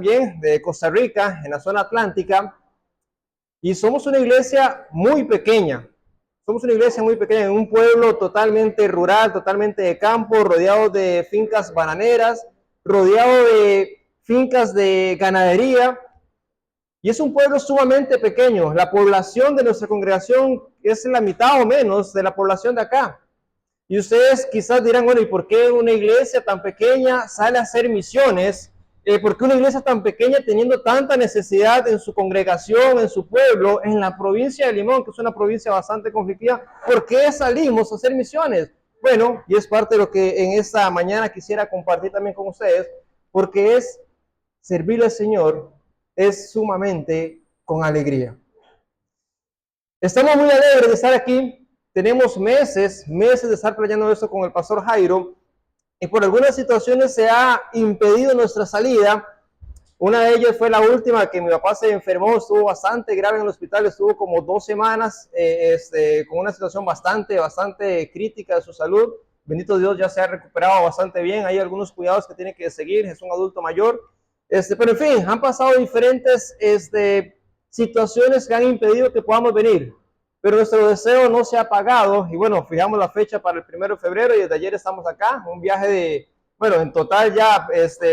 también de Costa Rica, en la zona atlántica, y somos una iglesia muy pequeña. Somos una iglesia muy pequeña, en un pueblo totalmente rural, totalmente de campo, rodeado de fincas bananeras, rodeado de fincas de ganadería, y es un pueblo sumamente pequeño. La población de nuestra congregación es la mitad o menos de la población de acá. Y ustedes quizás dirán, bueno, ¿y por qué una iglesia tan pequeña sale a hacer misiones? ¿Por qué una iglesia tan pequeña teniendo tanta necesidad en su congregación, en su pueblo, en la provincia de Limón, que es una provincia bastante conflictiva? ¿Por qué salimos a hacer misiones? Bueno, y es parte de lo que en esta mañana quisiera compartir también con ustedes, porque es servirle al Señor, es sumamente con alegría. Estamos muy alegres de estar aquí. Tenemos meses de estar planeando esto con el pastor Jairo, y por algunas situaciones se ha impedido nuestra salida. Una de ellas fue la última, que mi papá se enfermó, estuvo bastante grave en el hospital, estuvo como 2 semanas con una situación bastante crítica de su salud. Bendito Dios, ya se ha recuperado bastante bien. Hay algunos cuidados que tiene que seguir, es un adulto mayor. Pero en fin, han pasado diferentes situaciones que han impedido que podamos venir. Pero nuestro deseo no se ha apagado, y bueno, fijamos la fecha para el 1 de febrero y desde ayer estamos acá, un viaje de, bueno, en total ya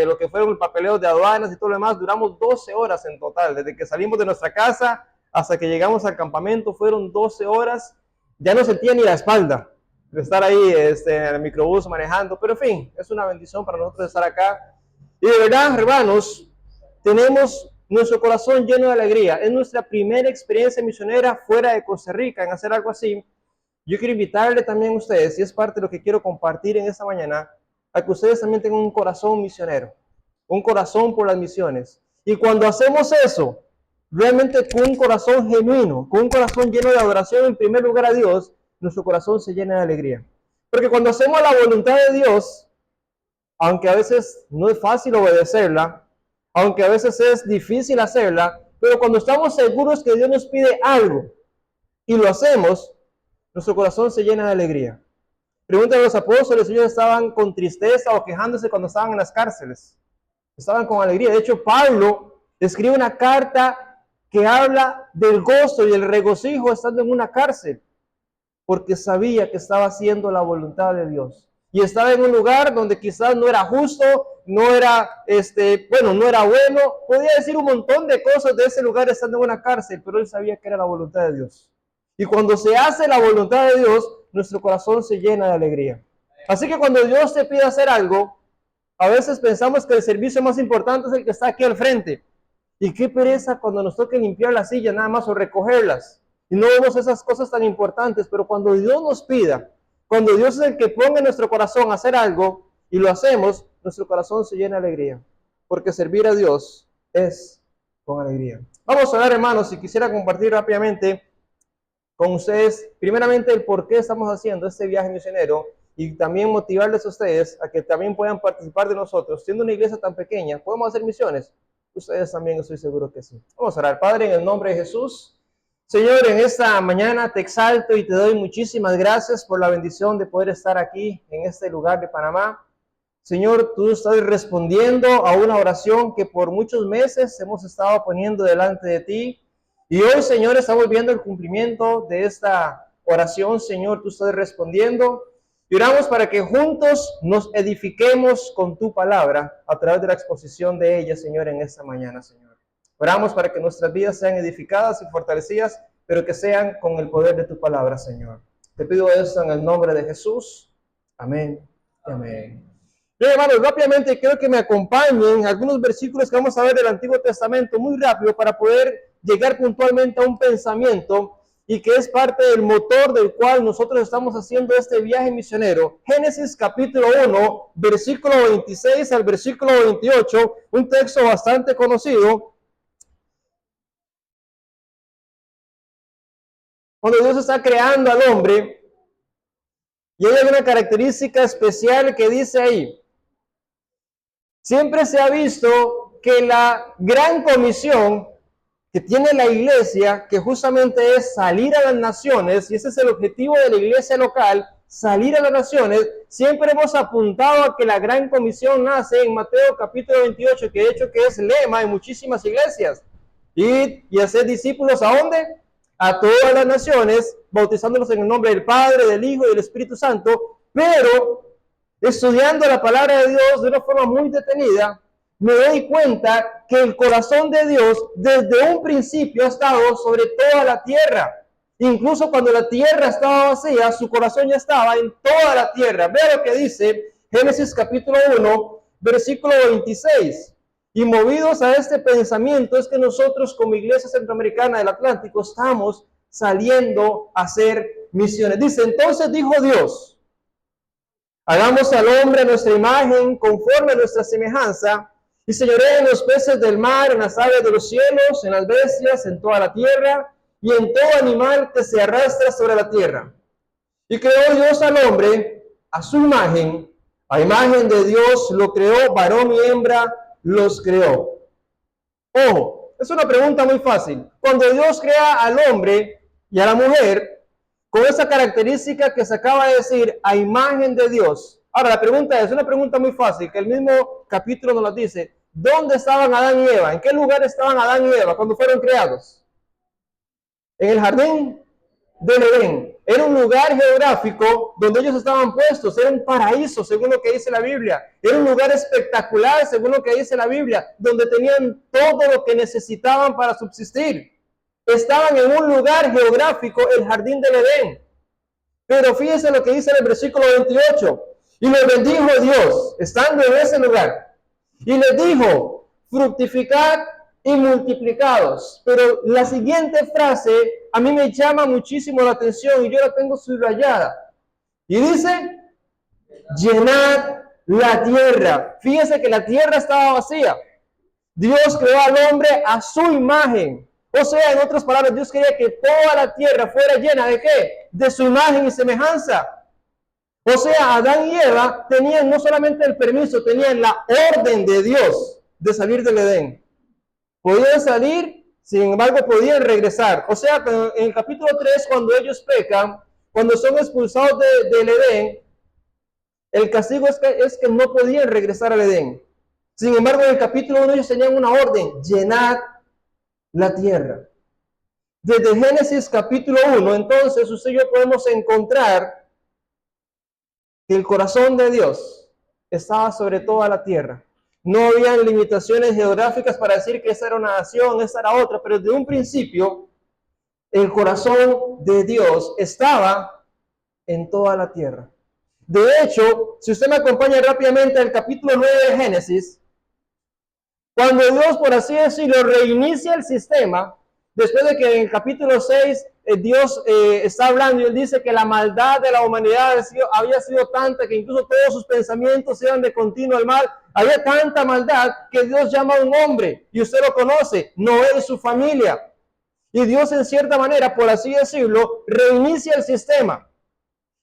lo que fueron el papeleo de aduanas y todo lo demás, duramos 12 horas en total, desde que salimos de nuestra casa hasta que llegamos al campamento, fueron 12 horas, ya no sentía ni la espalda de estar ahí en el microbús manejando, pero en fin, es una bendición para nosotros estar acá. Y de verdad, hermanos, tenemos nuestro corazón lleno de alegría. Es nuestra primera experiencia misionera fuera de Costa Rica en hacer algo así. Yo quiero invitarle también a ustedes, y es parte de lo que quiero compartir en esta mañana, a que ustedes también tengan un corazón misionero, un corazón por las misiones. Y cuando hacemos eso, realmente con un corazón genuino, con un corazón lleno de adoración en primer lugar a Dios, nuestro corazón se llena de alegría. Porque cuando hacemos la voluntad de Dios, aunque a veces no es fácil obedecerla, aunque a veces es difícil hacerla, pero cuando estamos seguros que Dios nos pide algo y lo hacemos, nuestro corazón se llena de alegría. Pregúntale a los apóstoles, ellos estaban con tristeza o quejándose cuando estaban en las cárceles. Estaban con alegría. De hecho, Pablo escribe una carta que habla del gozo y el regocijo estando en una cárcel, porque sabía que estaba haciendo la voluntad de Dios. Y estaba en un lugar donde quizás no era justo, no era, no era bueno. Podía decir un montón de cosas de ese lugar estando en una cárcel, pero él sabía que era la voluntad de Dios. Y cuando se hace la voluntad de Dios, nuestro corazón se llena de alegría. Así que cuando Dios te pide hacer algo, a veces pensamos que el servicio más importante es el que está aquí al frente. Y qué pereza cuando nos toque limpiar las sillas nada más o recogerlas. Y no vemos esas cosas tan importantes, pero cuando Dios nos pida, cuando Dios es el que ponga en nuestro corazón hacer algo y lo hacemos, nuestro corazón se llena de alegría, porque servir a Dios es con alegría. Vamos a ver, hermanos, si quisiera compartir rápidamente con ustedes, primeramente, el por qué estamos haciendo este viaje misionero y también motivarles a ustedes a que también puedan participar de nosotros. Siendo una iglesia tan pequeña, ¿podemos hacer misiones? Ustedes también, estoy seguro que sí. Vamos a orar. Padre, en el nombre de Jesús, Señor, en esta mañana te exalto y te doy muchísimas gracias por la bendición de poder estar aquí en este lugar de Panamá. Señor, tú estás respondiendo a una oración que por muchos meses hemos estado poniendo delante de ti. Y hoy, Señor, estamos viendo el cumplimiento de esta oración. Señor, tú estás respondiendo. Y oramos para que juntos nos edifiquemos con tu palabra a través de la exposición de ella, Señor, en esta mañana, Señor. Oramos para que nuestras vidas sean edificadas y fortalecidas, pero que sean con el poder de tu palabra, Señor. Te pido esto en el nombre de Jesús. Amén y amén. Bien, hermanos, rápidamente quiero que me acompañen algunos versículos que vamos a ver del Antiguo Testamento muy rápido para poder llegar puntualmente a un pensamiento y que es parte del motor del cual nosotros estamos haciendo este viaje misionero. Génesis capítulo 1, versículo 26 al versículo 28, un texto bastante conocido. Cuando Dios está creando al hombre, y hay una característica especial que dice ahí. Siempre se ha visto que la gran comisión que tiene la iglesia, que justamente es salir a las naciones, y ese es el objetivo de la iglesia local, salir a las naciones. Siempre hemos apuntado a que la gran comisión nace en Mateo capítulo 28, que de hecho que es lema en muchísimas iglesias. Y hacer discípulos, ¿a dónde? A todas las naciones, bautizándolos en el nombre del Padre, del Hijo y del Espíritu Santo. Pero estudiando la palabra de Dios de una forma muy detenida, me doy cuenta que el corazón de Dios desde un principio ha estado sobre toda la tierra. Incluso cuando la tierra estaba vacía, su corazón ya estaba en toda la tierra. Vea lo que dice Génesis capítulo 1, versículo 26. Y movidos a este pensamiento es que nosotros como Iglesia Centroamericana del Atlántico estamos saliendo a hacer misiones. Dice, entonces dijo Dios, hagamos al hombre a nuestra imagen, conforme a nuestra semejanza, y señoree en los peces del mar, en las aves de los cielos, en las bestias, en toda la tierra, y en todo animal que se arrastra sobre la tierra. Y creó Dios al hombre a su imagen, a imagen de Dios lo creó, varón y hembra los creó. Ojo, es una pregunta muy fácil. Cuando Dios crea al hombre y a la mujer, con esa característica que se acaba de decir, a imagen de Dios. Ahora, la pregunta es una pregunta muy fácil, que el mismo capítulo nos lo dice. ¿Dónde estaban Adán y Eva? ¿En qué lugar estaban Adán y Eva cuando fueron creados? En el jardín del Edén. Era un lugar geográfico donde ellos estaban puestos. Era un paraíso, según lo que dice la Biblia. Era un lugar espectacular, según lo que dice la Biblia, donde tenían todo lo que necesitaban para subsistir. Estaban en un lugar geográfico, el jardín del Edén. Pero fíjense lo que dice en el versículo 28. Y les bendijo Dios, estando en ese lugar. Y les dijo, fructificad y multiplicados. Pero la siguiente frase a mí me llama muchísimo la atención y yo la tengo subrayada. Y dice, llenad la tierra. Fíjense que la tierra estaba vacía. Dios creó al hombre a su imagen. O sea, en otras palabras, Dios quería que toda la tierra fuera llena ¿de qué? De su imagen y semejanza. O sea, Adán y Eva tenían no solamente el permiso, tenían la orden de Dios de salir del Edén. Podían salir, sin embargo, podían regresar. O sea, en el capítulo 3, cuando ellos pecan, cuando son expulsados del Edén, el castigo es que no podían regresar al Edén. Sin embargo, en el capítulo 1 ellos tenían una orden, llenad la tierra. Desde Génesis capítulo 1, entonces usted y yo podemos encontrar que el corazón de Dios estaba sobre toda la tierra. No habían limitaciones geográficas para decir que esa era una nación, esa era otra, pero desde un principio el corazón de Dios estaba en toda la tierra. De hecho, si usted me acompaña rápidamente al capítulo 9 de Génesis, cuando Dios, por así decirlo, reinicia el sistema, después de que en el capítulo 6 Dios está hablando y él dice que la maldad de la humanidad había sido tanta que incluso todos sus pensamientos eran de continuo al mal. Había tanta maldad que Dios llama a un hombre, y usted lo conoce, Noé y su familia. Y Dios, en cierta manera, por así decirlo, reinicia el sistema.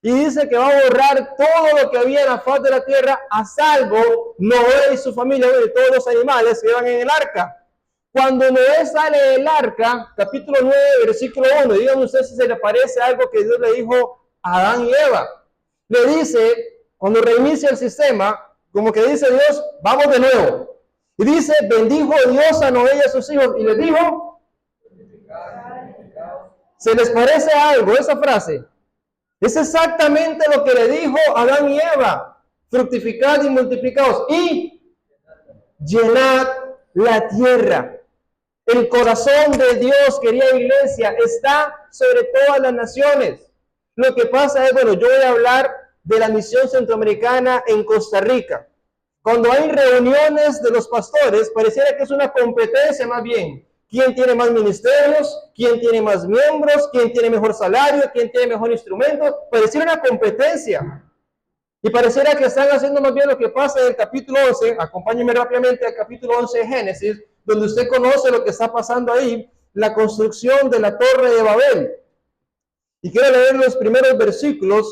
Y dice que va a borrar todo lo que había en la faz de la tierra, a salvo Noé y su familia, de todos los animales que iban en el arca. Cuando Noé sale del arca, capítulo 9, versículo 1, díganme ustedes si se le parece algo que Dios le dijo a Adán y Eva. Le dice, cuando reinicia el sistema, como que dice Dios, vamos de nuevo. Y dice, bendijo Dios a Noé y a sus hijos. Y les dijo, ¿se les parece algo esa frase? Es exactamente lo que le dijo a Adán y Eva. Fructificad y multiplicaos y llenad la tierra. El corazón de Dios, querida iglesia, está sobre todas las naciones. Lo que pasa es, bueno, yo voy a hablar de la misión centroamericana en Costa Rica. Cuando hay reuniones de los pastores, pareciera que es una competencia más bien. ¿Quién tiene más ministerios? ¿Quién tiene más miembros? ¿Quién tiene mejor salario? ¿Quién tiene mejor instrumento? Pareciera una competencia. Y pareciera que están haciendo más bien lo que pasa en el capítulo 11. Acompáñenme rápidamente al capítulo 11 de Génesis, donde usted conoce lo que está pasando ahí, la construcción de la Torre de Babel. Y quiero leer los primeros versículos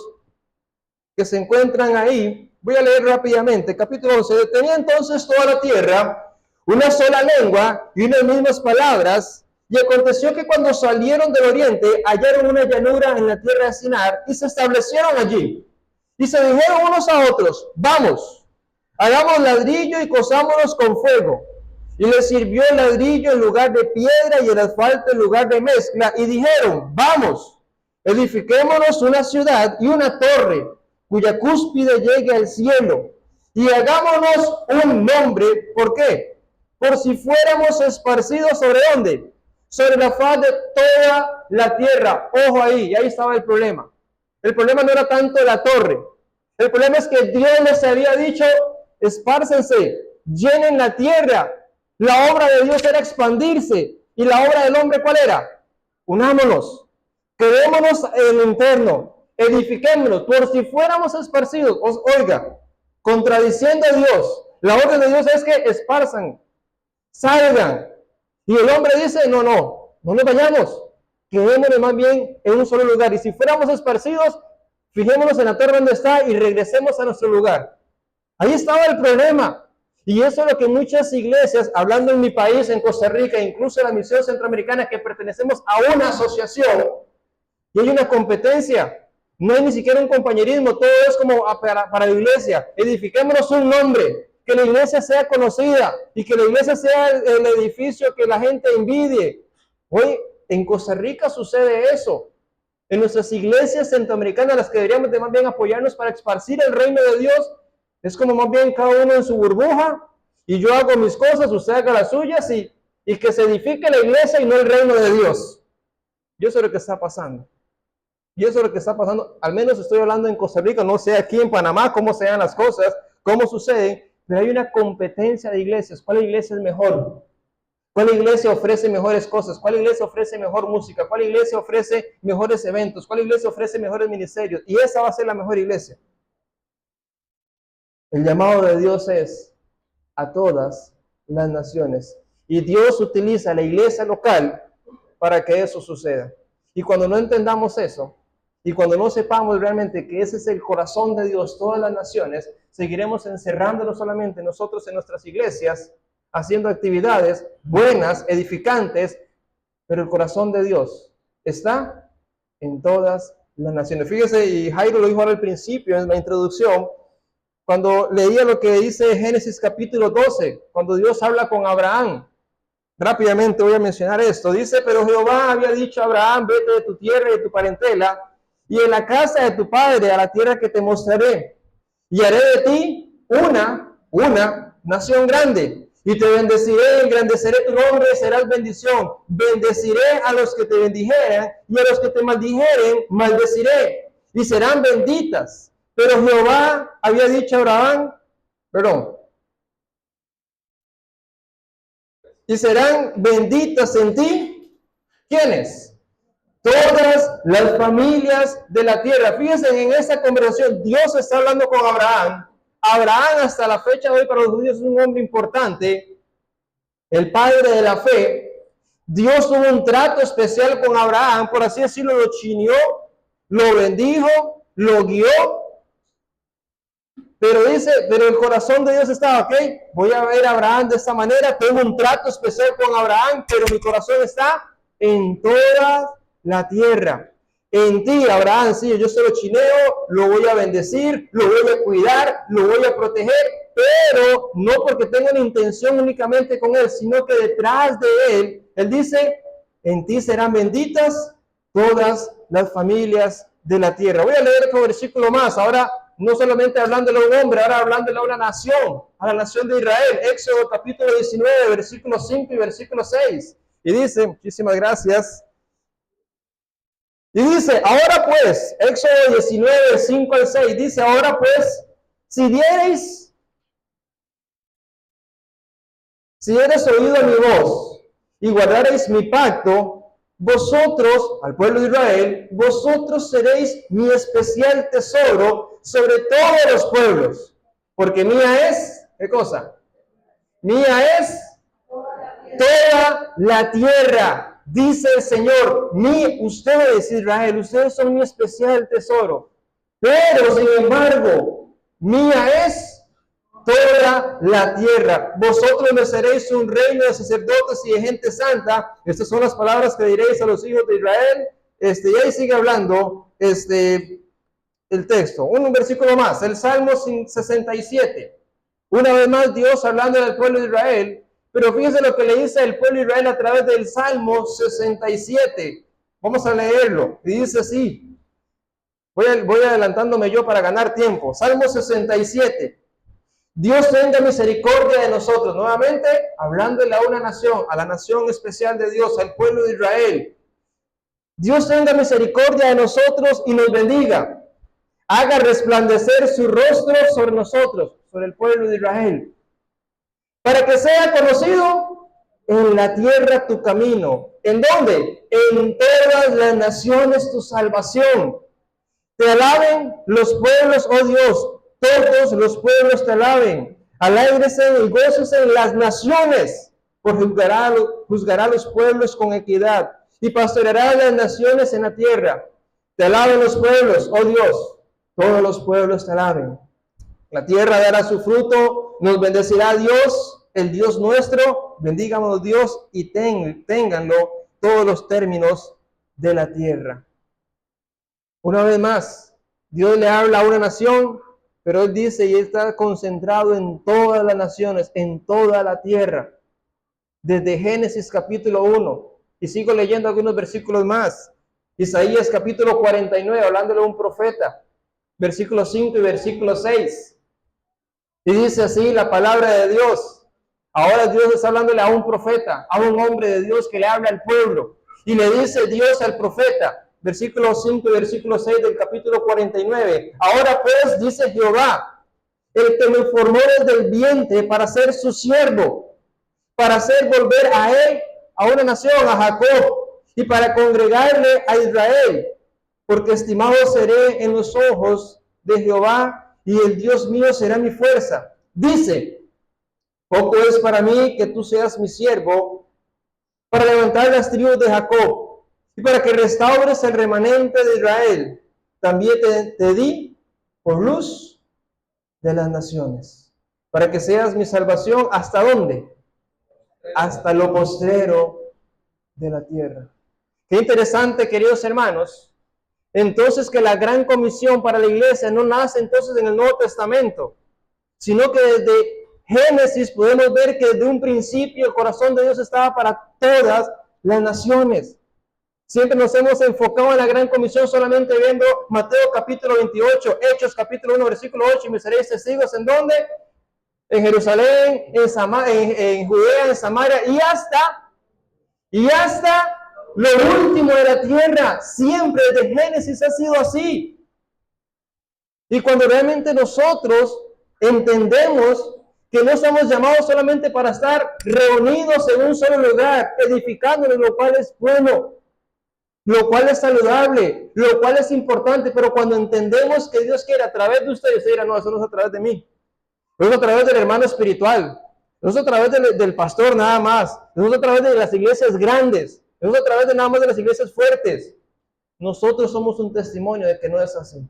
que se encuentran ahí. Voy a leer rápidamente. Capítulo 11. Tenía entonces toda la tierra una sola lengua y unas mismas palabras, Y aconteció que cuando salieron del oriente, hallaron una llanura en la tierra de Sinar y se establecieron allí. Y se dijeron unos a otros, vamos, hagamos ladrillo y cosámonos con fuego. Y les sirvió el ladrillo en lugar de piedra y el asfalto en lugar de mezcla. Y dijeron, vamos, edifiquémonos una ciudad y una torre, cuya cúspide llegue al cielo. Y hagámonos un nombre, ¿por qué? Por si fuéramos esparcidos ¿sobre dónde? Sobre la faz de toda la tierra. Ojo ahí, y ahí estaba el problema. El problema no era tanto la torre. El problema es que Dios les había dicho, espárcense, llenen la tierra. La obra de Dios era expandirse. ¿Y la obra del hombre cuál era? Unámonos, quedémonos en el interno, edifiquémonos, por si fuéramos esparcidos. Oiga, contradiciendo a Dios. La orden de Dios es que esparzan, salgan. Y el hombre dice, no nos vayamos. Quedémonos más bien en un solo lugar. Y si fuéramos esparcidos, fijémonos en la tierra donde está y regresemos a nuestro lugar. Ahí estaba el problema. Y eso es lo que muchas iglesias, hablando en mi país, en Costa Rica, incluso en la misión centroamericana, que pertenecemos a una asociación, y hay una competencia. No hay ni siquiera un compañerismo, todo es como para la iglesia. Edifiquémonos un nombre, que la iglesia sea conocida y que la iglesia sea el edificio que la gente envidie. Hoy en Costa Rica sucede eso. En nuestras iglesias centroamericanas, las que deberíamos de más bien apoyarnos para esparcir el reino de Dios, es como más bien cada uno en su burbuja, y yo hago mis cosas, usted haga las suyas, y que se edifique la iglesia y no el reino de Dios. Y eso es lo que está pasando. Y eso es lo que está pasando, al menos estoy hablando en Costa Rica, no sé aquí en Panamá cómo se dan las cosas, cómo suceden, pero hay una competencia de iglesias. ¿Cuál iglesia es mejor? ¿Cuál iglesia ofrece mejores cosas? ¿Cuál iglesia ofrece mejor música? ¿Cuál iglesia ofrece mejores eventos? ¿Cuál iglesia ofrece mejores ministerios? Y esa va a ser la mejor iglesia. El llamado de Dios es a todas las naciones. Y Dios utiliza la iglesia local para que eso suceda. Y cuando no entendamos eso, y cuando no sepamos realmente que ese es el corazón de Dios, todas las naciones, seguiremos encerrándonos solamente nosotros en nuestras iglesias, haciendo actividades buenas, edificantes, pero el corazón de Dios está en todas las naciones. Fíjese, y Jairo lo dijo ahora al principio, en la introducción, cuando leía lo que dice Génesis capítulo 12, cuando Dios habla con Abraham. Rápidamente voy a mencionar esto. Dice, pero Jehová había dicho a Abraham, vete de tu tierra y de tu parentela, y en la casa de tu padre, a la tierra que te mostraré, y haré de ti una nación grande, y te bendeciré, engrandeceré tu nombre, y serás bendición. Bendeciré a los que te bendijeren, y a los que te maldijeren, maldeciré, y serán benditas. Pero Jehová había dicho a Abraham, y serán benditas en ti, ¿quiénes? Todas las familias de la tierra. Fíjense en esa conversación, Dios está hablando con Abraham. Abraham hasta la fecha de hoy para los judíos es un hombre importante, el padre de la fe. Dios tuvo un trato especial con Abraham, por así decirlo, lo chineó, lo bendijo, lo guió. Pero dice, pero el corazón de Dios estaba, ok, voy a ver a Abraham de esta manera, tengo un trato especial con Abraham, pero mi corazón está en toda la tierra. En ti, Abraham, sí, yo se lo chineo, lo voy a bendecir, lo voy a cuidar, lo voy a proteger, pero no porque tenga una intención únicamente con él, sino que detrás de él dice, en ti serán benditas todas las familias de la tierra. Voy a leer otro versículo más, ahora no solamente hablándole a un hombre, ahora hablándole a una nación, a la nación de Israel. Éxodo capítulo 19, versículo 5 y versículo 6. Y dice, muchísimas gracias. Y dice, ahora pues, Éxodo 19, 5 al 6, dice, ahora pues, si diereis oído a mi voz y guardareis mi pacto, vosotros, al pueblo de Israel, vosotros seréis mi especial tesoro sobre todos los pueblos, porque mía es, ¿qué cosa? Mía es toda la tierra, dice el Señor. Ustedes, Israel, ustedes son mi especial tesoro, pero sin embargo, mía es toda la tierra. Vosotros me seréis un reino de sacerdotes y de gente santa. Estas son las palabras que diréis a los hijos de Israel. Y ahí sigue hablando el texto. Un versículo más, el Salmo 67. Una vez más Dios hablando del pueblo de Israel. Pero fíjense lo que le dice el pueblo de Israel a través del Salmo 67. Vamos a leerlo. Y dice así. Voy adelantándome yo para ganar tiempo. Salmo 67. Dios tenga misericordia de nosotros. Nuevamente, hablándole a una nación, a la nación especial de Dios, al pueblo de Israel. Dios tenga misericordia de nosotros y nos bendiga. Haga resplandecer su rostro sobre nosotros, sobre el pueblo de Israel. Para que sea conocido en la tierra tu camino. ¿En dónde? En todas las naciones tu salvación. Te alaben los pueblos, oh Dios. Todos los pueblos te alaben. Alégrense y gócense en las naciones, por juzgará a los pueblos con equidad y pastoreará a las naciones en la tierra. Te alaben los pueblos, oh Dios. Todos los pueblos te alaben. La tierra dará su fruto, nos bendecirá Dios, el Dios nuestro. Bendíganos Dios y ténganlo todos los términos de la tierra. Una vez más, Dios le habla a una nación, pero Él dice y está concentrado en todas las naciones, en toda la tierra. Desde Génesis capítulo 1, y sigo leyendo algunos versículos más. Isaías capítulo 49, hablándole a un profeta, versículo 5 y versículo 6. Y dice así la palabra de Dios. Ahora Dios está hablándole a un profeta, a un hombre de Dios que le habla al pueblo. Y le dice Dios al profeta, versículo 5 y versículo 6 del capítulo 49. Ahora pues, dice Jehová, el que me formó desde el vientre para ser su siervo, para hacer volver a él, a una nación, a Jacob, y para congregarle a Israel, porque estimado seré en los ojos de Jehová, y el Dios mío será mi fuerza. Dice, poco es para mí que tú seas mi siervo, para levantar las tribus de Jacob, y para que restaures el remanente de Israel. También te di por luz de las naciones, para que seas mi salvación. ¿Hasta dónde? Hasta lo postrero de la tierra. Qué interesante, queridos hermanos. Entonces, que la gran comisión para la iglesia no nace entonces en el Nuevo Testamento, sino que desde Génesis podemos ver que desde un principio el corazón de Dios estaba para todas las naciones. Siempre nos hemos enfocado en la gran comisión solamente viendo Mateo capítulo 28, Hechos capítulo 1, versículo 8, y me seréis testigos ¿en dónde? En Jerusalén, en Judea, en Samaria y hasta lo último de la tierra. Siempre desde Génesis ha sido así. Y cuando realmente nosotros entendemos que no estamos llamados solamente para estar reunidos en un solo lugar, edificándonos, lo cual es bueno, lo cual es saludable, lo cual es importante, pero cuando entendemos que Dios quiere a través de ustedes, se dirá, no, eso no es a través de mí, eso es a través del hermano espiritual, eso es a través del pastor nada más, eso es a través de las iglesias grandes, eso es a través de nada más de las iglesias fuertes. Nosotros somos un testimonio de que no es así.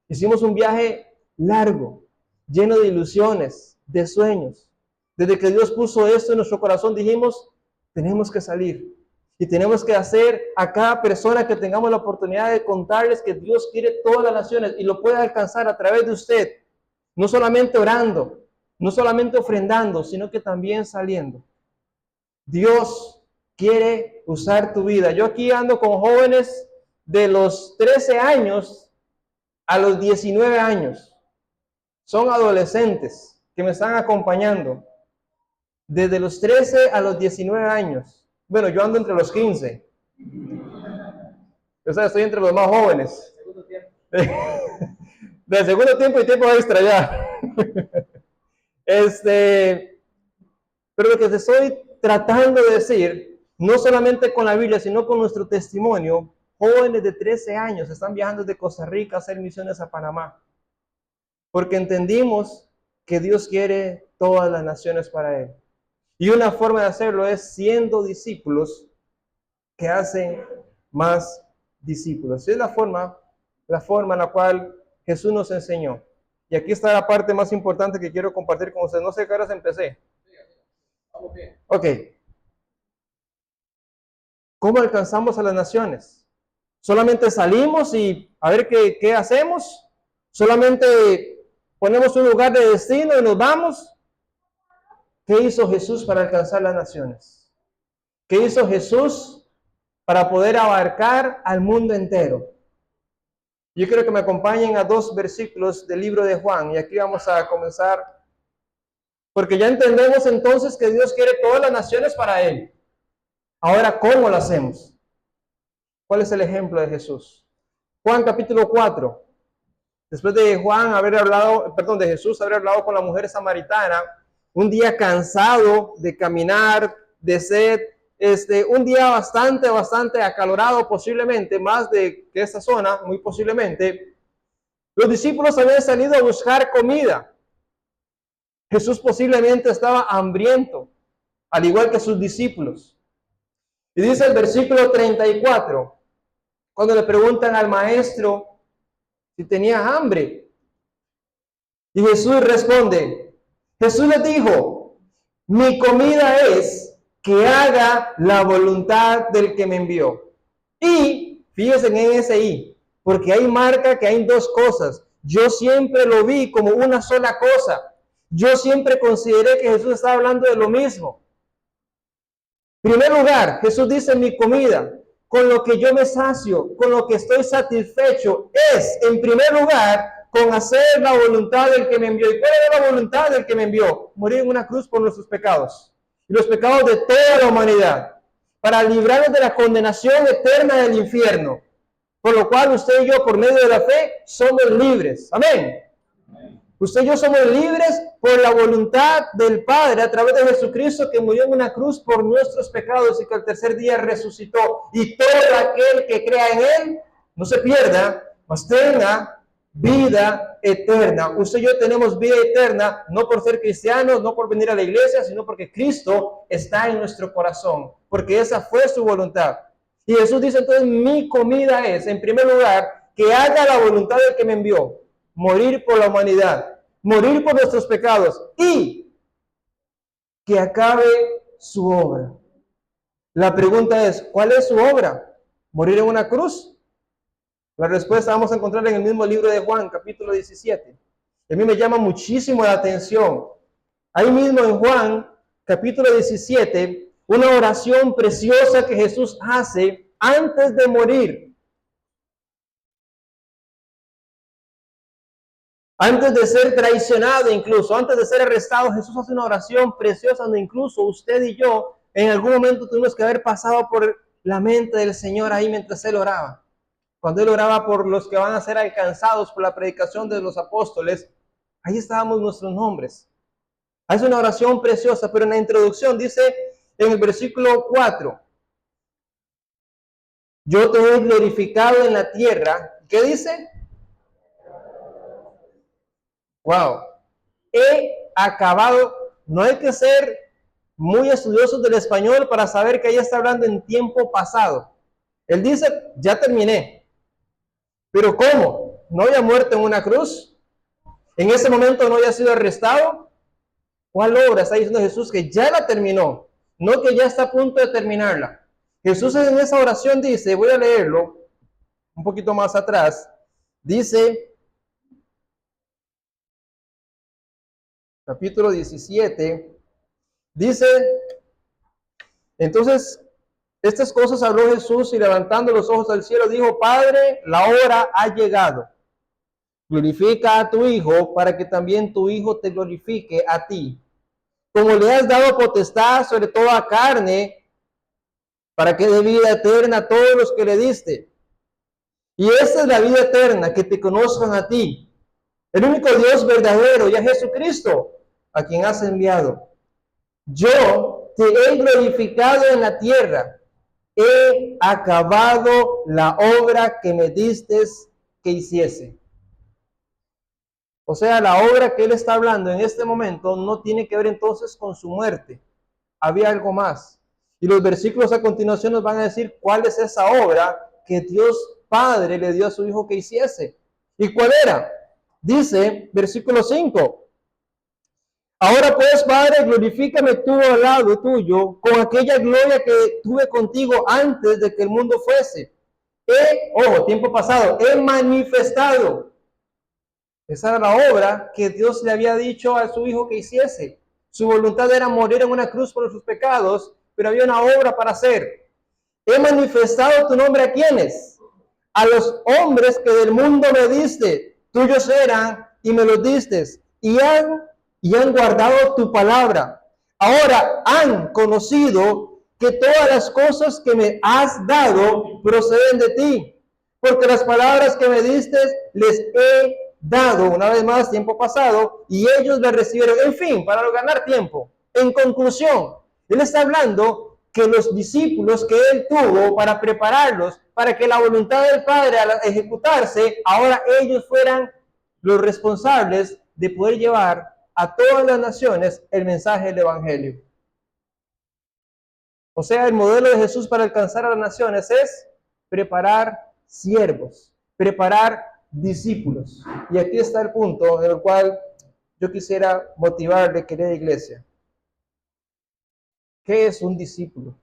Hicimos un viaje largo, lleno de ilusiones, de sueños. Desde que Dios puso esto en nuestro corazón, dijimos, tenemos que salir. Y tenemos que hacer a cada persona que tengamos la oportunidad de contarles que Dios quiere todas las naciones y lo puede alcanzar a través de usted. No solamente orando, no solamente ofrendando, sino que también saliendo. Dios quiere usar tu vida. Yo aquí ando con jóvenes de los 13 años a los 19 años. Son adolescentes que me están acompañando. Desde los 13 a los 19 años. Bueno, yo ando entre los 15. O sea, estoy entre los más jóvenes. De segundo tiempo y tiempo extra ya. Pero lo que te estoy tratando de decir, no solamente con la Biblia, sino con nuestro testimonio, jóvenes de 13 años están viajando desde Costa Rica a hacer misiones a Panamá. Porque entendimos que Dios quiere todas las naciones para Él. Y una forma de hacerlo es siendo discípulos que hacen más discípulos. Es la forma en la cual Jesús nos enseñó. Y aquí está la parte más importante que quiero compartir con ustedes. No sé qué horas empecé. Ok. ¿Cómo alcanzamos a las naciones? ¿Solamente salimos y a ver qué hacemos? ¿Solamente ponemos un lugar de destino y nos vamos? ¿Qué hizo Jesús para alcanzar las naciones? ¿Qué hizo Jesús para poder abarcar al mundo entero? Yo quiero que me acompañen a 2 versículos del libro de Juan, y aquí vamos a comenzar, porque ya entendemos entonces que Dios quiere todas las naciones para Él. Ahora, ¿cómo lo hacemos? ¿Cuál es el ejemplo de Jesús? Juan capítulo 4. Después de de Jesús haber hablado con la mujer samaritana, un día cansado de caminar, de sed, un día bastante acalorado, posiblemente, más de que esta zona, muy posiblemente, los discípulos habían salido a buscar comida. Jesús posiblemente estaba hambriento, al igual que sus discípulos. Y dice el versículo 34, cuando le preguntan al maestro si tenía hambre. Y Jesús responde, Jesús les dijo, mi comida es que haga la voluntad del que me envió. Y fíjense en ese y, porque ahí marca que hay 2 cosas. Yo siempre lo vi como una sola cosa. Yo siempre consideré que Jesús estaba hablando de lo mismo. En primer lugar, Jesús dice, mi comida, con lo que yo me sacio, con lo que estoy satisfecho, es, en primer lugar, con hacer la voluntad del que me envió. ¿Y cuál era la voluntad del que me envió? Morir en una cruz por nuestros pecados y los pecados de toda la humanidad, para librarnos de la condenación eterna del infierno, por lo cual usted y yo, por medio de la fe, somos libres. Amén. Usted y yo somos libres por la voluntad del Padre a través de Jesucristo, que murió en una cruz por nuestros pecados y que al tercer día resucitó. Y todo aquel que crea en Él no se pierda, mas tenga vida eterna. Usted y yo tenemos vida eterna no por ser cristianos, no por venir a la iglesia, sino porque Cristo está en nuestro corazón, porque esa fue su voluntad. Y Jesús dice entonces, mi comida es, en primer lugar, que haga la voluntad del que me envió. Morir por la humanidad, morir por nuestros pecados y que acabe su obra. La pregunta es, ¿cuál es su obra? ¿Morir en una cruz? La respuesta vamos a encontrar en el mismo libro de Juan, capítulo 17. A mí me llama muchísimo la atención. Ahí mismo en Juan, capítulo 17, una oración preciosa que Jesús hace antes de morir. Antes de ser traicionado, incluso antes de ser arrestado, Jesús hace una oración preciosa donde incluso usted y yo en algún momento tuvimos que haber pasado por la mente del Señor ahí mientras Él oraba. Cuando Él oraba por los que van a ser alcanzados por la predicación de los apóstoles, ahí estábamos nuestros nombres. Hace una oración preciosa, pero en la introducción dice en el versículo 4, yo te he glorificado en la tierra. ¿Qué dice? Wow. He acabado. No hay que ser muy estudiosos del español para saber que ahí está hablando en tiempo pasado. Él dice, ya terminé. Pero ¿cómo? ¿No había muerto en una cruz? ¿En ese momento no había sido arrestado? ¿Cuál obra está diciendo Jesús que ya la terminó? No que ya está a punto de terminarla. Jesús en esa oración dice, voy a leerlo un poquito más atrás, dice, capítulo 17, dice, entonces, estas cosas habló Jesús y levantando los ojos al cielo dijo, Padre, la hora ha llegado. Glorifica a tu Hijo para que también tu Hijo te glorifique a ti. Como le has dado potestad sobre toda carne, para que dé vida eterna a todos los que le diste. Y esta es la vida eterna, que te conozcan a ti, el único Dios verdadero, y a Jesucristo, a quien has enviado. Yo te he glorificado en la tierra, he acabado la obra que me diste que hiciese. O sea, la obra que él está hablando en este momento no tiene que ver entonces con su muerte. Había algo más. Y los versículos a continuación nos van a decir cuál es esa obra que Dios Padre le dio a su Hijo que hiciese. ¿Y cuál era? Dice, versículo 5. Ahora pues, Padre, glorifícame tú al lado tuyo con aquella gloria que tuve contigo antes de que el mundo fuese. Tiempo pasado, he manifestado. Esa era la obra que Dios le había dicho a su Hijo que hiciese. Su voluntad era morir en una cruz por sus pecados, pero había una obra para hacer. He manifestado tu nombre a quienes, a los hombres que del mundo me diste, tuyos eran y me los diste, y han guardado tu palabra. Ahora han conocido que todas las cosas que me has dado proceden de ti, porque las palabras que me diste les he dado, una vez más, tiempo pasado, y ellos las recibieron. En fin, para no ganar tiempo. En conclusión, él está hablando que los discípulos que él tuvo para prepararlos, para que la voluntad del Padre al ejecutarse, ahora ellos fueran los responsables de poder llevar a todas las naciones el mensaje del Evangelio. O sea, el modelo de Jesús para alcanzar a las naciones es preparar siervos, preparar discípulos. Y aquí está el punto en el cual yo quisiera motivarle, querida iglesia. ¿Qué es un discípulo?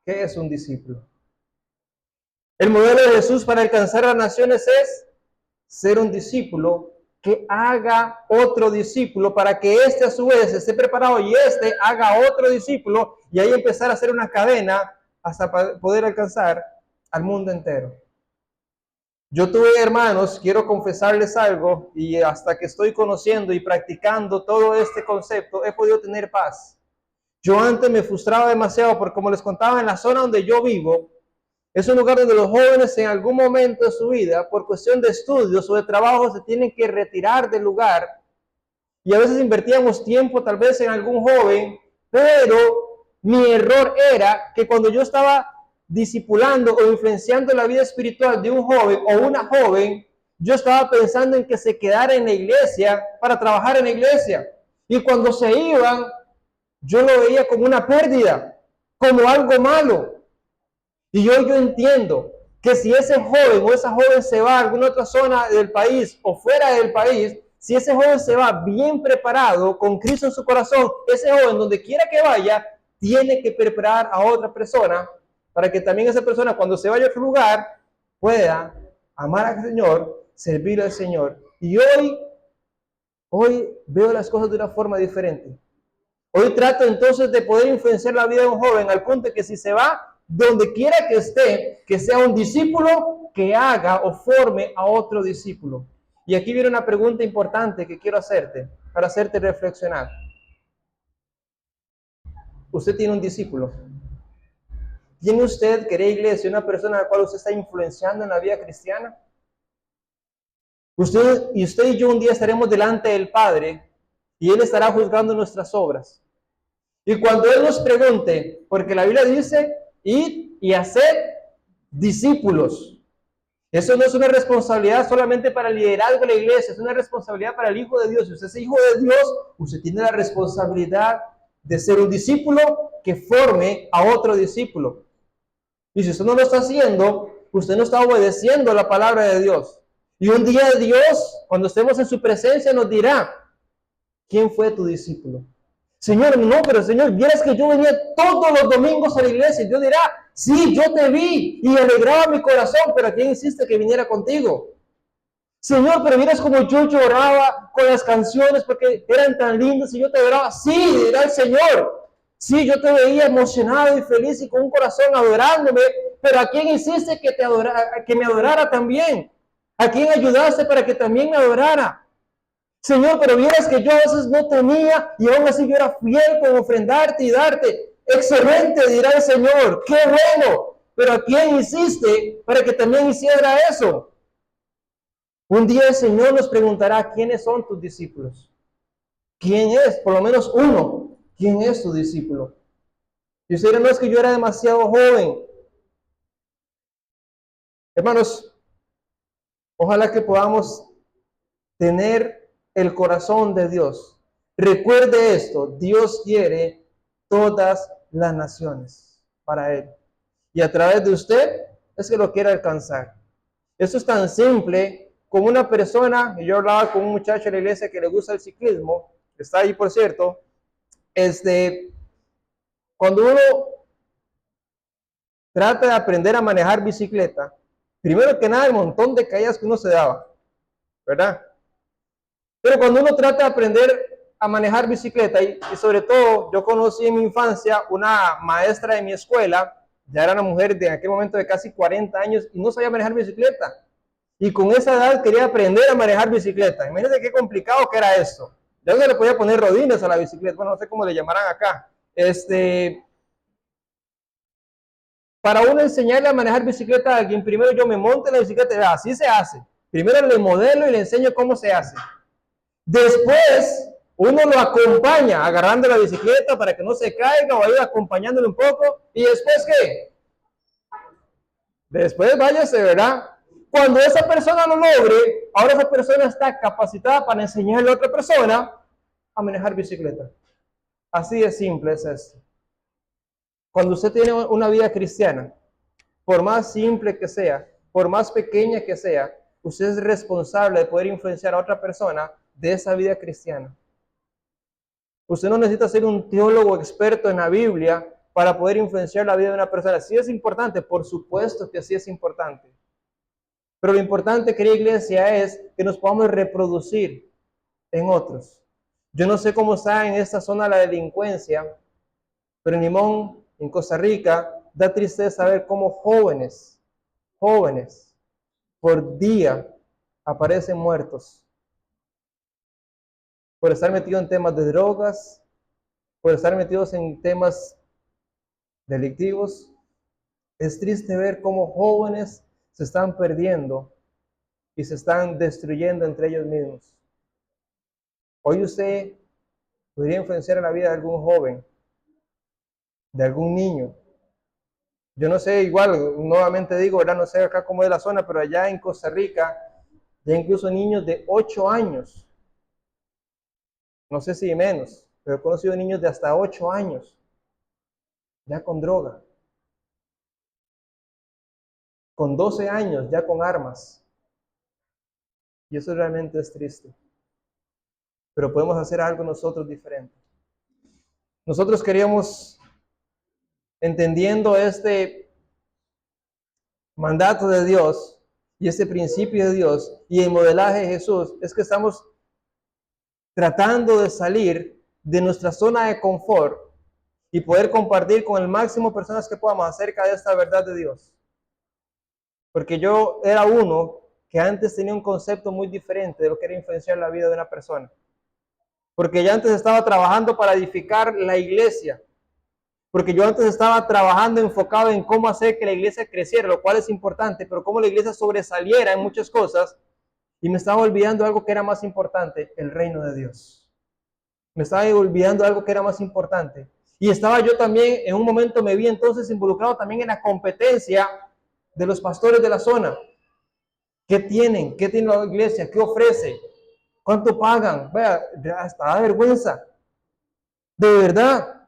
¿Qué es un discípulo? El modelo de Jesús para alcanzar a las naciones es ser un discípulo que haga otro discípulo para que éste a su vez esté preparado y éste haga otro discípulo y ahí empezar a hacer una cadena hasta poder alcanzar al mundo entero. Yo tuve hermanos, quiero confesarles algo, y hasta que estoy conociendo y practicando todo este concepto, he podido tener paz. Yo antes me frustraba demasiado porque, como les contaba, en la zona donde yo vivo, es un lugar donde los jóvenes en algún momento de su vida, por cuestión de estudios o de trabajo, se tienen que retirar del lugar. Y a veces invertíamos tiempo tal vez en algún joven, pero mi error era que cuando yo estaba discipulando o influenciando la vida espiritual de un joven o una joven, yo estaba pensando en que se quedara en la iglesia para trabajar en la iglesia. Y cuando se iban, yo lo veía como una pérdida, como algo malo. Y hoy yo entiendo que si ese joven o esa joven se va a alguna otra zona del país o fuera del país, si ese joven se va bien preparado, con Cristo en su corazón, ese joven, donde quiera que vaya, tiene que preparar a otra persona para que también esa persona, cuando se vaya a otro lugar, pueda amar al Señor, servir al Señor. Y hoy veo las cosas de una forma diferente. Hoy trato entonces de poder influenciar la vida de un joven al punto de que si se va, donde quiera que esté, que sea un discípulo que haga o forme a otro discípulo. Y aquí viene una pregunta importante que quiero hacerte, para hacerte reflexionar. ¿Usted tiene un discípulo? ¿Tiene usted, querida iglesia, una persona a la cual usted está influenciando en la vida cristiana? Usted y yo un día estaremos delante del Padre y Él estará juzgando nuestras obras. Y cuando Él nos pregunte, porque la Biblia dice, id y haced discípulos. Eso no es una responsabilidad solamente para el liderazgo de la iglesia, es una responsabilidad para el Hijo de Dios. Si usted es hijo de Dios, usted tiene la responsabilidad de ser un discípulo que forme a otro discípulo. Y si usted no lo está haciendo, usted no está obedeciendo la palabra de Dios. Y un día Dios, cuando estemos en su presencia, nos dirá, ¿quién fue tu discípulo? Señor, no, pero Señor, vieras que yo venía todos los domingos a la iglesia. Y Dios dirá, sí, yo te vi y alegraba mi corazón, pero ¿a quién hiciste que viniera contigo? Señor, pero vieras como yo lloraba con las canciones porque eran tan lindas y yo te adoraba. Sí, dirá el Señor. Sí, yo te veía emocionado y feliz y con un corazón adorándome, pero ¿a quién hiciste que me adorara también? ¿A quién ayudaste para que también me adorara? Señor, pero vieras que yo a veces no tenía y aún así yo era fiel con ofrendarte y darte. Excelente, dirá el Señor, qué bueno. Pero ¿a quién hiciste para que también hiciera eso? Un día el Señor nos preguntará, ¿quiénes son tus discípulos? ¿Quién es? Por lo menos uno. ¿Quién es tu discípulo? Y usted dirá, no, es que yo era demasiado joven. Hermanos, ojalá que podamos tener el corazón de Dios. Recuerde esto, Dios quiere todas las naciones para Él. Y a través de usted es que lo quiere alcanzar. Eso es tan simple con una persona, y yo hablaba con un muchacho de la iglesia que le gusta el ciclismo, está ahí por cierto, cuando uno trata de aprender a manejar bicicleta, primero que nada el montón de caídas que uno se daba, ¿verdad? Pero cuando uno trata de aprender a manejar bicicleta, y sobre todo yo conocí en mi infancia una maestra de mi escuela, ya era una mujer de aquel momento de casi 40 años y no sabía manejar bicicleta. Y con esa edad quería aprender a manejar bicicleta. Imagínense qué complicado que era esto. Ya no se le podía poner rodines a la bicicleta, bueno, no sé cómo le llamarán acá. Para uno enseñarle a manejar bicicleta a alguien, primero yo me monto en la bicicleta, así se hace. Primero le modelo y le enseño cómo se hace. Después, uno lo acompaña agarrando la bicicleta para que no se caiga o ir acompañándolo un poco. ¿Y después qué? Después váyase, ¿verdad? Cuando esa persona lo logre, ahora esa persona está capacitada para enseñarle a otra persona a manejar bicicleta. Así de simple es esto. Cuando usted tiene una vida cristiana, por más simple que sea, por más pequeña que sea, usted es responsable de poder influenciar a otra persona de esa vida cristiana. Usted no necesita ser un teólogo experto en la Biblia para poder influenciar la vida de una persona. Sí es importante, por supuesto que sí es importante. Pero lo importante, querida iglesia, es que nos podamos reproducir en otros. Yo no sé cómo está en esta zona la delincuencia, pero en Limón, en Costa Rica, da tristeza ver cómo jóvenes, por día aparecen muertos por estar metidos en temas de drogas, por estar metidos en temas delictivos. Es triste ver cómo jóvenes se están perdiendo y se están destruyendo entre ellos mismos. Hoy usted podría influenciar en la vida de algún joven, de algún niño. Yo no sé, igual, nuevamente digo, ¿verdad? No sé acá cómo es la zona, pero allá en Costa Rica, ya incluso niños de 8 años, no sé si menos, pero he conocido niños de hasta 8 años, ya con droga, con 12 años, ya con armas. Y eso realmente es triste. Pero podemos hacer algo nosotros diferente. Nosotros queríamos, entendiendo este mandato de Dios y este principio de Dios y el modelaje de Jesús, es que estamos tratando de salir de nuestra zona de confort y poder compartir con el máximo personas que podamos acerca de esta verdad de Dios. Porque yo era uno que antes tenía un concepto muy diferente de lo que era influenciar la vida de una persona. Porque yo antes estaba trabajando para edificar la iglesia. Porque yo antes estaba trabajando enfocado en cómo hacer que la iglesia creciera, lo cual es importante, pero cómo la iglesia sobresaliera en muchas cosas. Y me estaba olvidando algo que era más importante, el reino de Dios. Me estaba olvidando algo que era más importante. Y estaba yo también, en un momento me vi entonces involucrado también en la competencia de los pastores de la zona. ¿Qué tienen? ¿Qué tiene la iglesia? ¿Qué ofrece? ¿Cuánto pagan? Vea, hasta da vergüenza. De verdad,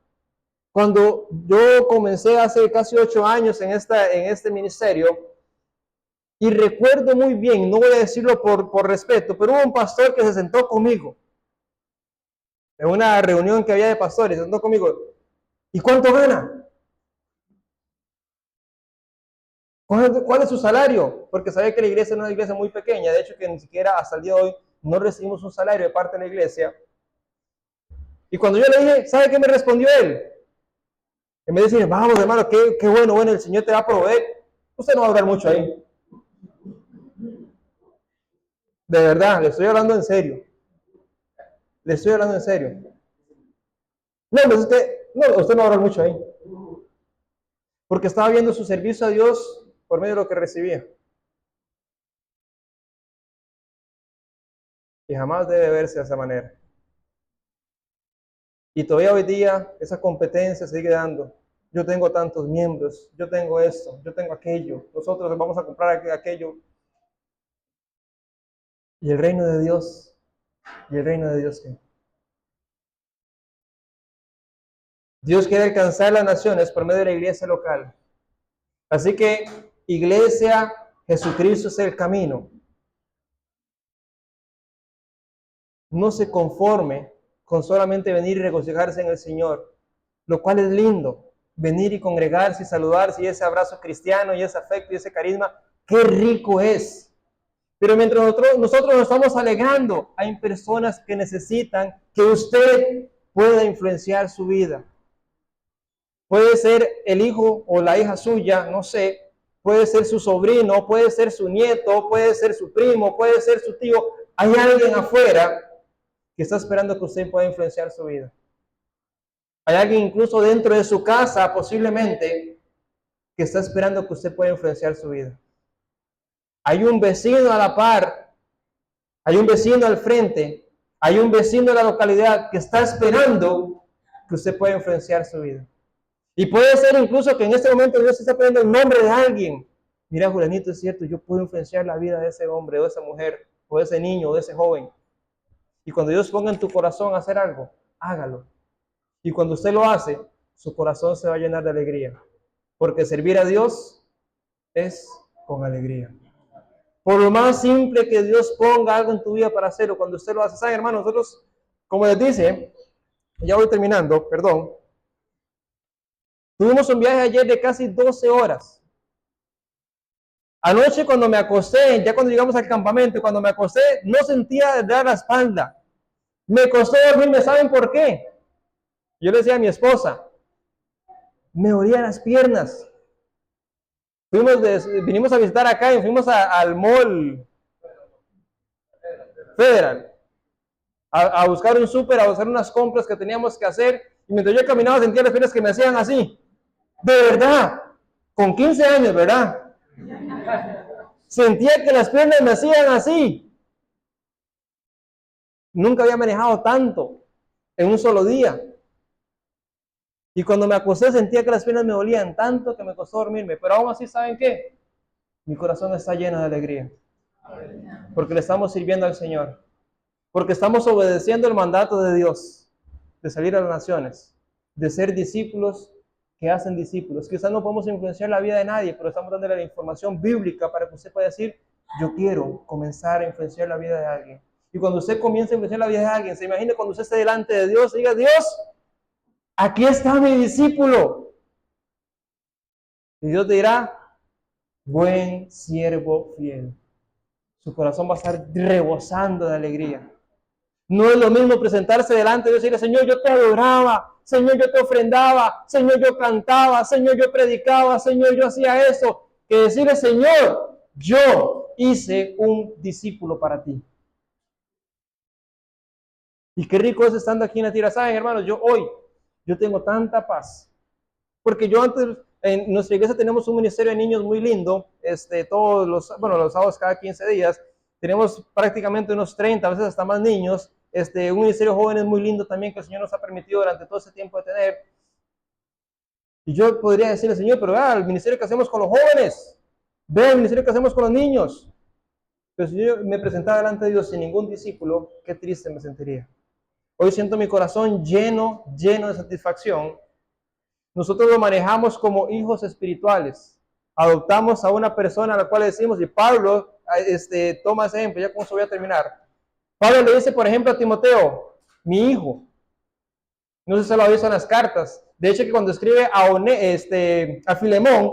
cuando yo comencé hace casi 8 años en este ministerio, y recuerdo muy bien, no voy a decirlo por respeto, pero hubo un pastor que se sentó conmigo en una reunión que había de pastores, se sentó conmigo. ¿Y cuánto gana? ¿Cuál es su salario? Porque sabía que la iglesia no es una iglesia muy pequeña, de hecho que ni siquiera hasta el día de hoy no recibimos un salario de parte de la iglesia. Y cuando yo le dije, ¿sabe qué me respondió él? En vez de decir, vamos hermano, qué bueno, el Señor te va a proveer. Usted no va a hablar mucho ahí. De verdad, le estoy hablando en serio. Le estoy hablando en serio. No, pues usted no va a hablar mucho ahí. Porque estaba viendo su servicio a Dios por medio de lo que recibía. Y jamás debe verse de esa manera. Y todavía hoy día esa competencia sigue dando. Yo tengo tantos miembros, yo tengo esto, yo tengo aquello, nosotros vamos a comprar aquello. Y el reino de Dios, ¿qué? Dios quiere alcanzar las naciones por medio de la iglesia local. Así que, iglesia, Jesucristo es el camino. no se conforme con solamente venir y regocijarse en el Señor, lo cual es lindo, venir y congregarse y saludarse y ese abrazo cristiano y ese afecto y ese carisma, qué rico es. Pero mientras nosotros nos estamos alegrando, hay personas que necesitan que usted pueda influenciar su vida. Puede ser el hijo o la hija suya, no sé, puede ser su sobrino, puede ser su nieto, puede ser su primo, puede ser su tío. Hay alguien afuera que está esperando que usted pueda influenciar su vida. Hay alguien incluso dentro de su casa, posiblemente, que está esperando que usted pueda influenciar su vida. Hay un vecino a la par, hay un vecino al frente, hay un vecino de la localidad que está esperando que usted pueda influenciar su vida. Y puede ser incluso que en este momento Dios está poniendo el nombre de alguien. Mira, Julianito, es cierto, yo puedo influenciar la vida de ese hombre, o de esa mujer, o de ese niño, o de ese joven. Y cuando Dios ponga en tu corazón hacer algo, hágalo. Y cuando usted lo hace, su corazón se va a llenar de alegría. Porque servir a Dios es con alegría. Por lo más simple que Dios ponga algo en tu vida para hacerlo, cuando usted lo hace, ¿saben, hermanos? Nosotros, como les dice, ya voy terminando, perdón. Tuvimos un viaje ayer de casi 12 horas. Anoche cuando me acosté, ya cuando llegamos al campamento, cuando me acosté, no sentía de dar la espalda. Me costó dormirme, ¿saben por qué? Yo le decía a mi esposa, me dolían las piernas. Vinimos a visitar acá y fuimos al mall Federal a buscar un súper, a buscar unas compras que teníamos que hacer. Y mientras yo caminaba sentía las piernas que me hacían así. De verdad, con 15 años, ¿verdad? Sentía que las piernas me hacían así. Nunca había manejado tanto en un solo día. Y cuando me acosté sentía que las piernas me dolían tanto que me costó dormirme. Pero aún así, ¿saben qué? Mi corazón está lleno de alegría. Porque le estamos sirviendo al Señor. Porque estamos obedeciendo el mandato de Dios de salir a las naciones, de ser discípulos que hacen discípulos. Quizás no podemos influenciar la vida de nadie, pero estamos dándole la información bíblica para que usted pueda decir, yo quiero comenzar a influenciar la vida de alguien. Y cuando usted comienza a influenciar la vida de alguien, se imagine cuando usted esté delante de Dios y diga, Dios, aquí está mi discípulo. Y Dios te dirá, buen siervo fiel. Su corazón va a estar rebosando de alegría. No es lo mismo presentarse delante de Dios y decirle, Señor, yo te adoraba, Señor, yo te ofrendaba, Señor, yo cantaba, Señor, yo predicaba, Señor, yo hacía eso, que decirle, Señor, yo hice un discípulo para ti. Y qué rico es estando aquí en la tierra. ¿Saben, hermanos? Yo tengo tanta paz. Porque yo antes, en nuestra iglesia tenemos un ministerio de niños muy lindo, todos los sábados cada 15 días, tenemos prácticamente unos 30, a veces hasta más niños, un ministerio de jóvenes muy lindo también que el Señor nos ha permitido durante todo ese tiempo de tener. Y yo podría decirle, Señor, pero vea el ministerio que hacemos con los jóvenes, vea el ministerio que hacemos con los niños. Pero si yo me presentaba delante de Dios sin ningún discípulo, qué triste me sentiría. Hoy siento mi corazón lleno de satisfacción. Nosotros lo manejamos como hijos espirituales. Adoptamos a una persona a la cual decimos, y Pablo toma ese ejemplo, ya con eso voy a terminar. Pablo le dice, por ejemplo, a Timoteo, mi hijo. No sé si se lo ha visto en las cartas. De hecho, que cuando escribe a Filemón,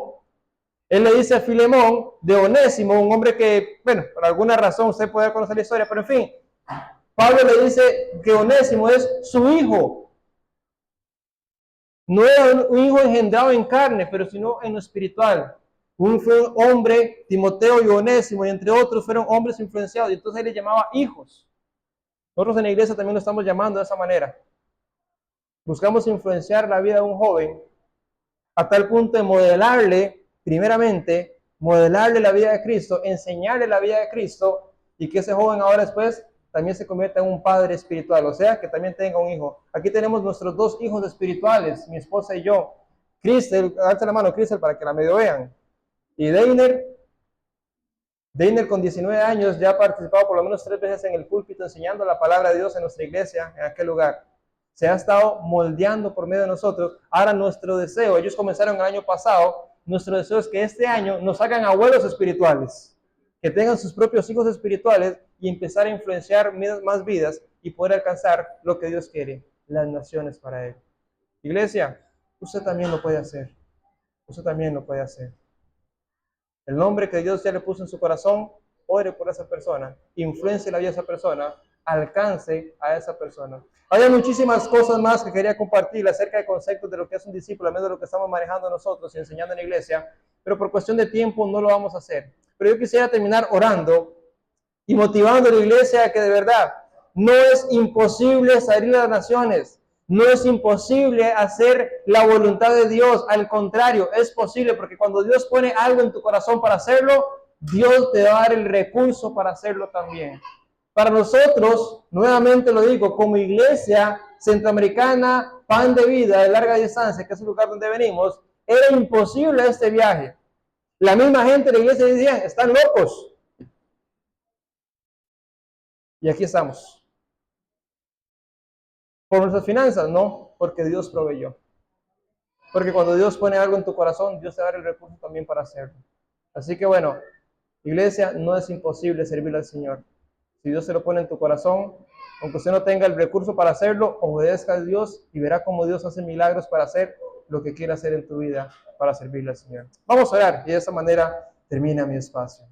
él le dice a Filemón de Onésimo, un hombre que, bueno, por alguna razón usted puede conocer la historia, pero en fin, Pablo le dice que Onésimo es su hijo. No era un hijo engendrado en carne, pero sino en lo espiritual. Fue un hombre, Timoteo y Onésimo, y entre otros fueron hombres influenciados, y entonces él les llamaba hijos. Nosotros en la iglesia también lo estamos llamando de esa manera. Buscamos influenciar la vida de un joven a tal punto de modelarle, primeramente, modelarle la vida de Cristo, enseñarle la vida de Cristo, y que ese joven ahora después también se convierta en un padre espiritual, o sea, que también tenga un hijo. Aquí tenemos nuestros dos hijos espirituales, mi esposa y yo. Cristel, alza la mano, Cristel, para que la medio vean. Y Deiner con 19 años ya ha participado por lo menos 3 veces en el púlpito enseñando la palabra de Dios en nuestra iglesia, en aquel lugar. Se ha estado moldeando por medio de nosotros. Ahora nuestro deseo, ellos comenzaron el año pasado, nuestro deseo es que este año nos hagan abuelos espirituales. que tengan sus propios hijos espirituales y empezar a influenciar más vidas y poder alcanzar lo que Dios quiere, las naciones para Él. Iglesia, usted también lo puede hacer. Usted también lo puede hacer. El nombre que Dios ya le puso en su corazón, ore por esa persona, influencie la vida de esa persona, alcance a esa persona. Hay muchísimas cosas más que quería compartir acerca de conceptos de lo que es un discípulo, al menos de lo que estamos manejando nosotros y enseñando en la iglesia, pero por cuestión de tiempo no lo vamos a hacer. Pero yo quisiera terminar orando y motivando a la iglesia a que de verdad no es imposible salir a las naciones. No es imposible hacer la voluntad de Dios, al contrario, es posible porque cuando Dios pone algo en tu corazón para hacerlo, Dios te va a dar el recurso para hacerlo también. Para nosotros, nuevamente lo digo, como iglesia centroamericana, Pan de Vida de larga distancia, que es el lugar donde venimos, era imposible este viaje. La misma gente de la iglesia decía, están locos. Y aquí estamos. ¿Por nuestras finanzas? No, porque Dios proveyó. Porque cuando Dios pone algo en tu corazón, Dios te va a dar el recurso también para hacerlo. Así que bueno, iglesia, no es imposible servirle al Señor. Si Dios se lo pone en tu corazón, aunque usted no tenga el recurso para hacerlo, obedezca a Dios y verá cómo Dios hace milagros para hacer lo que quiere hacer en tu vida para servirle al Señor. Vamos a orar y de esa manera termina mi espacio.